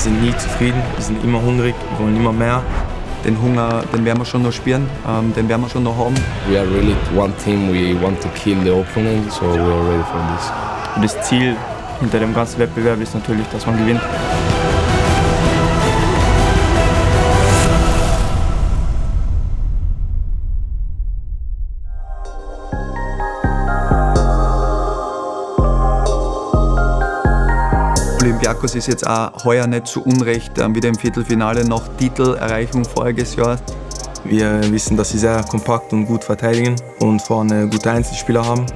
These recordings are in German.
sind nie zufrieden, wir sind immer hungrig, wir wollen immer mehr. Den Hunger, den werden wir schon noch spüren, den werden wir schon noch haben. We are really one team, we want to kill the opponent, so we are ready for this. Und das Ziel hinter dem ganzen Wettbewerb ist natürlich, dass man gewinnt. Olympiakos ist jetzt auch heuer nicht zu Unrecht wieder im Viertelfinale nach Titelerreichung voriges Jahr. Wir wissen, dass sie sehr kompakt und gut verteidigen und vorne gute Einzelspieler haben.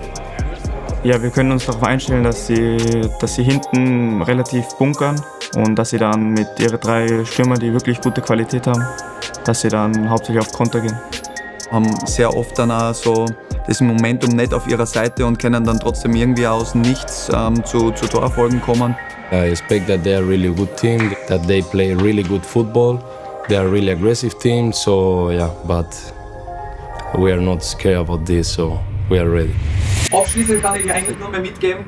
Ja, wir können uns darauf einstellen, dass sie hinten relativ bunkern und dass sie dann mit ihren 3 Stürmern, die wirklich gute Qualität haben, dass sie dann hauptsächlich auf Konter gehen. Haben sehr oft dann auch so das Momentum nicht auf ihrer Seite und können dann trotzdem irgendwie aus nichts zu Torerfolgen kommen. I expect that they are a really good team, that they play really good football. They are a really aggressive team, so yeah, but we are not scared about this, so we are ready. Abschließend kann ich eigentlich nur mehr mitgeben,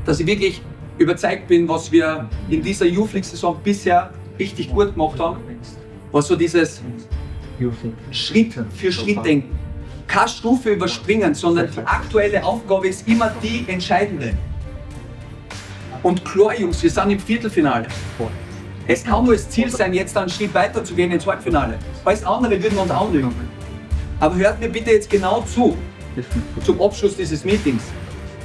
dass ich wirklich überzeugt bin, was wir in dieser Youth League Saison bisher richtig gut gemacht haben. Was so dieses Schritt für Schritt denken. Keine Stufe überspringen, sondern die aktuelle Aufgabe ist immer die entscheidende. Und klar, Jungs, wir sind im Viertelfinale. Es kann nur das Ziel sein, jetzt einen Schritt weiter zu gehen ins Halbfinale. Alles andere würden wir uns anlügen. Aber hört mir bitte jetzt genau zu, zum Abschluss dieses Meetings.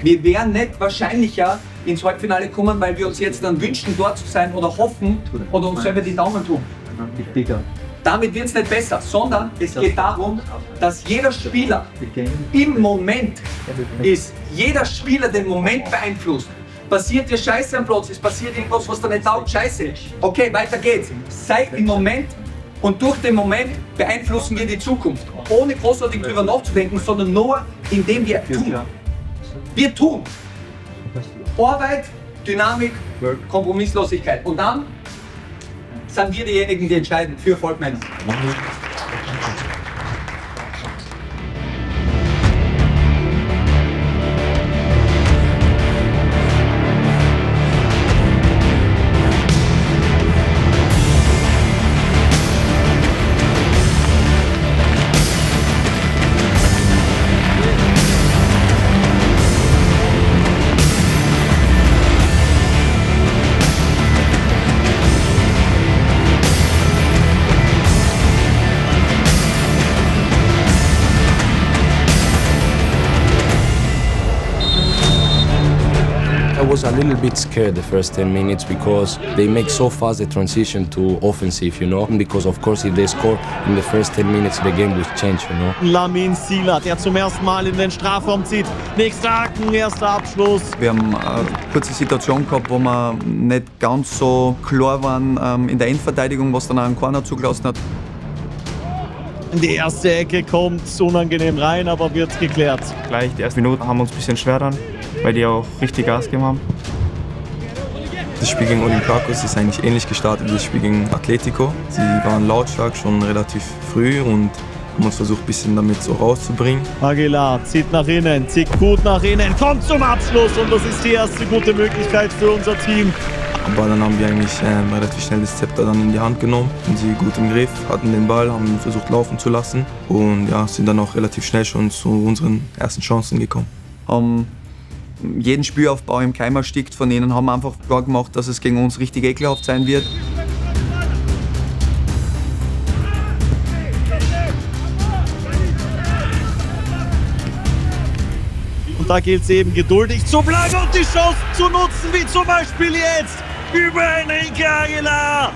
Wir werden nicht wahrscheinlicher ins Halbfinale kommen, weil wir uns jetzt dann wünschen, dort zu sein oder hoffen oder uns selber die Daumen tun. Damit wird es nicht besser, sondern es geht darum, dass jeder Spieler im Moment ist, jeder Spieler den Moment beeinflusst. Passiert dir Scheiße am Platz, es passiert irgendwas, was dir nicht taugt, Scheiße. Okay, weiter geht's. Sei im Moment und durch den Moment beeinflussen wir die Zukunft. Ohne großartig drüber nachzudenken, sondern nur indem wir tun. Wir tun. Arbeit, Dynamik, Kompromisslosigkeit. Und dann sind wir diejenigen, die entscheiden für Volkmänner. I was a little bit scared the first 10 minutes because they make so fast the transition to offensive, you know. Because of course if they score in the first 10 minutes the game will change, you know. Lamin Sila, der zum ersten Mal in den Strafraum zieht. Nächster Haken, erster Abschluss. Wir haben eine kurze Situation gehabt, wo wir nicht ganz so klar waren in der Endverteidigung, was dann auch einen Corner zugelassen hat. Die erste Ecke kommt unangenehm rein, aber wird geklärt. Gleich die ersten Minuten haben uns ein bisschen schwer dann, weil die auch richtig Gas gegeben haben. Das Spiel gegen Olympiakos ist eigentlich ähnlich gestartet wie das Spiel gegen Atletico. Sie waren lautstark schon relativ früh und haben uns versucht, ein bisschen damit so rauszubringen. Aguilar zieht nach innen, zieht gut nach innen, kommt zum Abschluss und das ist die erste gute Möglichkeit für unser Team. Aber dann haben wir eigentlich relativ schnell das Zepter dann in die Hand genommen und sie gut im Griff, hatten den Ball, haben ihn versucht laufen zu lassen und ja, sind dann auch relativ schnell schon zu unseren ersten Chancen gekommen. Haben jeden Spielaufbau im Keim erstickt von ihnen, haben einfach klar gemacht, dass es gegen uns richtig ekelhaft sein wird. Und da gilt es eben geduldig zu bleiben und die Chancen zu nutzen, wie zum Beispiel jetzt über Enrique Aguilar.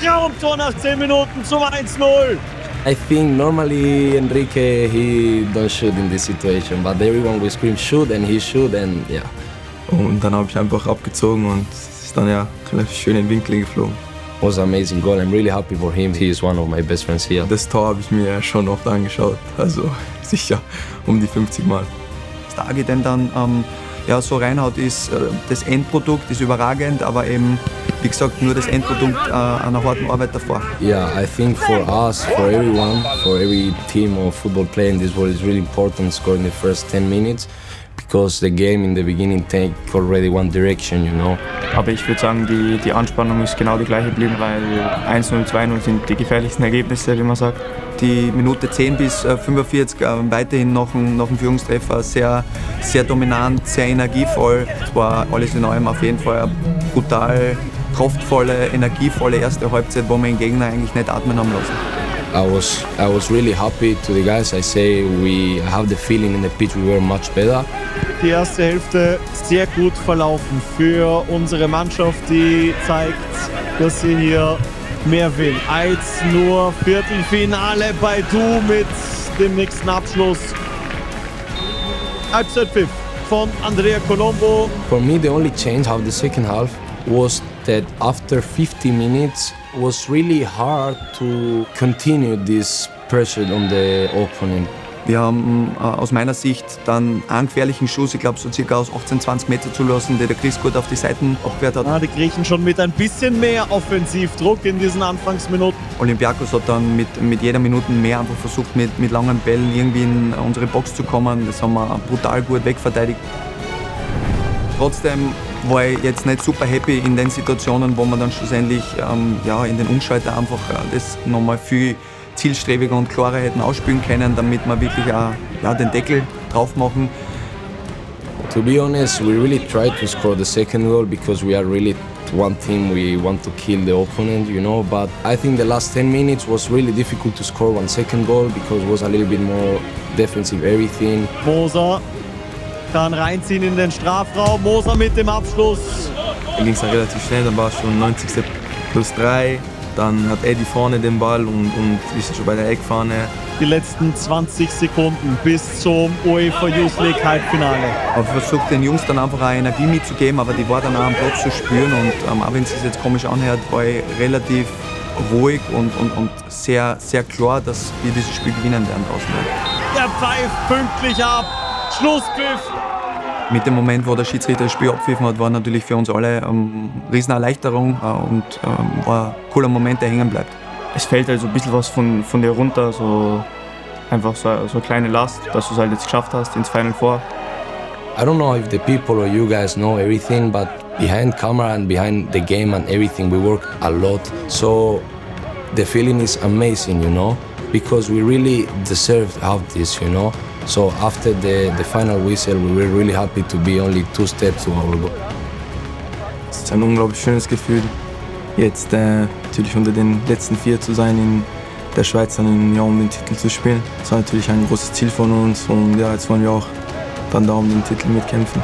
Traumtor nach 10 Minuten zum 1-0. I think normally Enrique, he don't shoot in this situation, but everyone will scream shoot and he shoot and yeah. Und dann habe ich einfach abgezogen und es ist dann ja relativ schön in den Winkel geflogen. It was an amazing goal. I'm really happy for him. He is one of my best friends here. Das Tor habe ich mir schon oft angeschaut, also sicher um die 50 Mal. Was der Agi denn dann ja, so reinhaut, ist das Endprodukt ist überragend, aber eben, wie gesagt, nur das Endprodukt einer harten Arbeit davor. Yeah, I think for us, for everyone, for every team of football player in this world, it's really important scoring the first 10 minutes because the game in the beginning take already one direction, you know. Aber ich würde sagen, die Anspannung ist genau die gleiche geblieben, weil 1-0, 2-0 sind die gefährlichsten Ergebnisse, wie man sagt. Die Minute 10 bis 45 weiterhin nach dem Führungstreffer sehr, sehr dominant, sehr energievoll. Es war alles in allem auf jeden Fall eine brutal kraftvolle, energievolle erste Halbzeit, wo wir den Gegner eigentlich nicht atmen haben lassen. I was really happy to the guys. I say I have the feeling in the pitch we were much better. Die erste Hälfte sehr gut verlaufen für unsere Mannschaft, die zeigt, dass sie hier mehr will als nur Viertelfinale bei Du mit dem nächsten Abschluss. Halbzeitpfiff von Andrea Colombo. For me, the only change of the second half was that after 50 minutes it was really hard to continue this pressure on the opponent. Wir haben aus meiner Sicht dann einen gefährlichen Schuss, ich glaube so circa aus 18, 20 Meter zulassen, der Chris gut auf die Seiten abgewehrt hat. Die Griechen schon mit ein bisschen mehr Offensivdruck in diesen Anfangsminuten. Olympiakos hat dann mit jeder Minute mehr einfach versucht, mit langen Bällen irgendwie in unsere Box zu kommen. Das haben wir brutal gut wegverteidigt. Trotzdem war ich jetzt nicht super happy in den Situationen, wo man dann schlussendlich in den Umschalter einfach das nochmal viel zielstrebiger und klarer hätten ausspielen können, damit wir wirklich auch den Deckel drauf machen. To be honest, we really tried to score the second goal because we are really one team, we want to kill the opponent, you know, but I think the last 10 minutes was really difficult to score one second goal because it was a little bit more defensive everything. Moser kann reinziehen in den Strafraum, Moser mit dem Abschluss. Dann ging es relativ schnell, dann war es schon 90. plus 3. Dann hat Eddie vorne den Ball und wir sind schon bei der Eckfahne. Die letzten 20 Sekunden bis zum UEFA Youth League Halbfinale. Ich habe versucht, den Jungs dann einfach auch Energie mitzugeben, aber die war dann auch am Platz zu spüren. Und auch wenn es sich jetzt komisch anhört, war ich relativ ruhig und sehr, sehr klar, dass wir dieses Spiel gewinnen werden draußen. Der pfeift pünktlich ab. Schlusspfiff. Mit dem Moment, wo der Schiedsrichter das Spiel abpfiffen hat, war natürlich für uns alle eine Riesenerleichterung und war ein cooler Moment, der hängen bleibt. Es fällt halt so ein bisschen was von dir runter, so einfach so eine kleine Last, dass du es halt jetzt geschafft hast ins Final Four. I don't know if the people or you guys know everything, but behind camera and behind the game and everything, we work a lot. So the feeling is amazing, you know, because we really deserve to have this, you know. So after the final whistle, we were really happy to be only 2 steps to our goal. Es ist ein unglaublich schönes Gefühl, jetzt natürlich unter den letzten 4 zu sein in der Schweiz, dann um den Titel zu spielen. Das war natürlich ein großes Ziel von uns und ja, jetzt wollen wir auch dann da um den Titel mitkämpfen.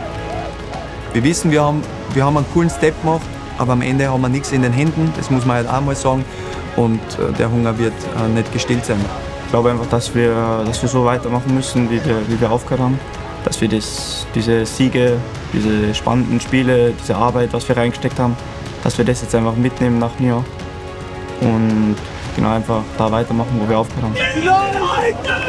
Wir wissen, wir haben einen coolen Step gemacht, aber am Ende haben wir nichts in den Händen, das muss man halt auch mal sagen. Und der Hunger wird nicht gestillt sein. Ich glaube einfach, dass wir so weitermachen müssen, wie wir aufgehört haben. Dass wir diese Siege, diese spannenden Spiele, diese Arbeit, was wir reingesteckt haben, dass wir das jetzt einfach mitnehmen nach New York. Und genau einfach da weitermachen, wo wir aufgehört haben. Die Leute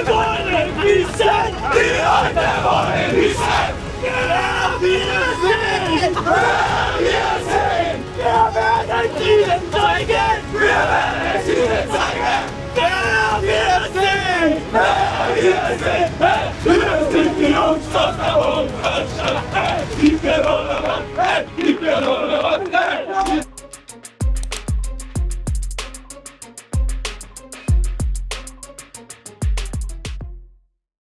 wollen wissen! Die Leute wollen wissen! Wer wir sind! Wer wir sind! Wir werden es ihnen zeigen! Wir werden es ihnen zeigen! Wer wir sind! Wer wir sind! Wir sind die Jungs aus der Bund!